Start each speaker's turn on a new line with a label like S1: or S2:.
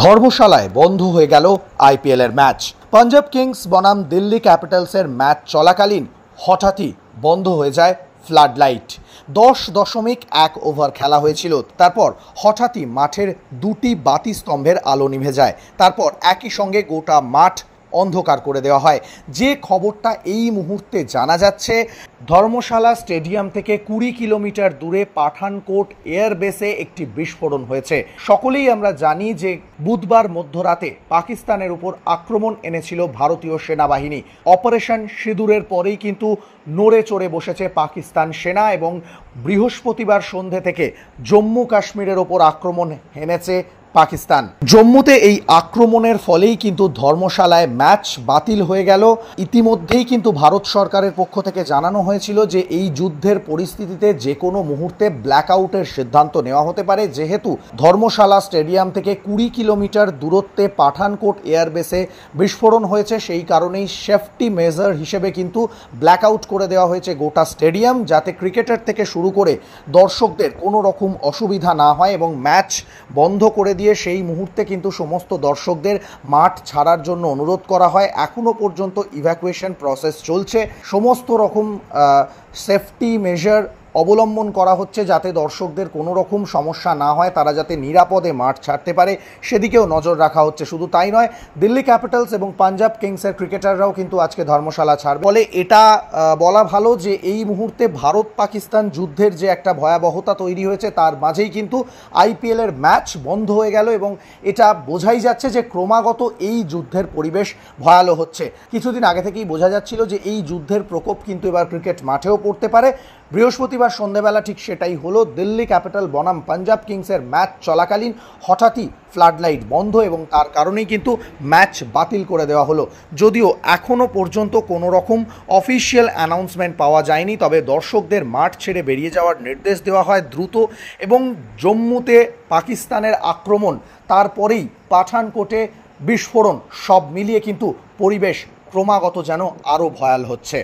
S1: ধর্মশালায় বন্ধ হয়ে গেল আইপিএলের ম্যাচ। পাঞ্জাব কিংস বনাম দিল্লি ক্যাপিটালসের ম্যাচ চলাকালীন হঠাৎই বন্ধ হয়ে যায় ফ্লাড লাইট। 10.1 ওভার খেলা হয়েছিল, তারপর হঠাৎই মাঠের দুটি বাতি স্তম্ভের আলো নিভে যায়। তারপর একই সঙ্গে গোটা মাঠ অন্ধকার করে দেওয়া হয়। যে খবরটা এই মুহূর্তে জানা যাচ্ছে, ধর্মশালা স্টেডিয়াম থেকে 20 কিলোমিটার দূরে পাঠানকোট এয়ারবেসে একটি বিস্ফোরণ হয়েছে। সকলেই আমরা জানি যে বুধবার মধ্যরাতে পাকিস্তানের উপর আক্রমণ এনেছিল ভারতীয় সেনাবাহিনী। অপারেশন সিঁদুরের পরেই কিন্তু নড়ে চড়ে বসেছে পাকিস্তান সেনা এবং বৃহস্পতিবার সন্ধে থেকে জম্মু কাশ্মীরের ওপর আক্রমণ এনেছে পাকিস্তান। জম্মুতে এই আক্রমণের ফলেই কিন্তু ধর্মশালায় ম্যাচ বাতিল হয়ে গেল। ইতিমধ্যেই কিন্তু ভারত সরকারের পক্ষ থেকে জানানো হয়েছিল যে এই যুদ্ধের পরিস্থিতিতে যে কোনো মুহূর্তে ব্ল্যাকআউটের সিদ্ধান্ত নেওয়া হতে পারে। যেহেতু ধর্মশালা স্টেডিয়াম থেকে 20 কিলোমিটার দূরত্বে পাঠানকোট এয়ারবেসে বিস্ফোরণ হয়েছে, সেই কারণেই সেফটি মেজার হিসেবে কিন্তু ব্ল্যাকআউট করে দেওয়া হয়েছে গোটা স্টেডিয়াম, যাতে ক্রিকেটার থেকে শুরু করে দর্শকদের কোনো রকম অসুবিধা না হয়। এবং ম্যাচ বন্ধ করে দিয়ে সেই মুহূর্তে কিন্তু সমস্ত দর্শকদের মাঠ ছাড়ার জন্য অনুরোধ করা হয়। এখনো পর্যন্ত ইভ্যাকুয়েশন প্রসেস চলছে। সমস্ত রকম সেফটি মেজার অবলম্বন করা হচ্ছে যাতে দর্শকদের কোনো রকম সমস্যা না হয়, তারা যাতে নিরাপদে মাঠ ছাড়তে পারে সেদিকেও নজর রাখা হচ্ছে। শুধু তাই নয়, দিল্লি ক্যাপিটালস এবং পাঞ্জাব কিংসের ক্রিকেটাররাও কিন্তু আজকে ধর্মশালা ছাড়বে। বলে এটা বলা ভালো যে এই মুহূর্তে ভারত পাকিস্তান যুদ্ধের যে একটা ভয়াবহতা তৈরি হয়েছে তার মাঝেই কিন্তু আইপিএলের ম্যাচ বন্ধ হয়ে গেল এবং এটা বোঝাই যাচ্ছে যে ক্রমাগত এই যুদ্ধের পরিবেশ ভয়ালো হচ্ছে। কিছুদিন আগে থেকেই বোঝা যাচ্ছিল যে এই যুদ্ধের প্রকোপ কিন্তু এবার ক্রিকেট মাঠেও পড়তে পারে। বৃহস্পতিবার সন্ধ্যাবেলা ঠিক সেটাই হলো। দিল্লি ক্যাপিটাল বনাম পাঞ্জাব কিংসের ম্যাচ চলাকালীন হঠাৎই ফ্লাড লাইট বন্ধ এবং তার কারণেই কিন্তু ম্যাচ বাতিল করে দেওয়া হলো। যদিও এখনও পর্যন্ত কোনো রকম অফিসিয়াল অ্যানাউন্সমেন্ট পাওয়া যায়নি, তবে দর্শকদের মাঠ ছেড়ে বেরিয়ে যাওয়ার নির্দেশ দেওয়া হয় দ্রুত। এবং জম্মুতে পাকিস্তানের আক্রমণ, তারপরেই পাঠানকোটে বিস্ফোরণ, সব মিলিয়ে কিন্তু পরিবেশ ক্রমাগত যেন আরও ভয়াল হচ্ছে।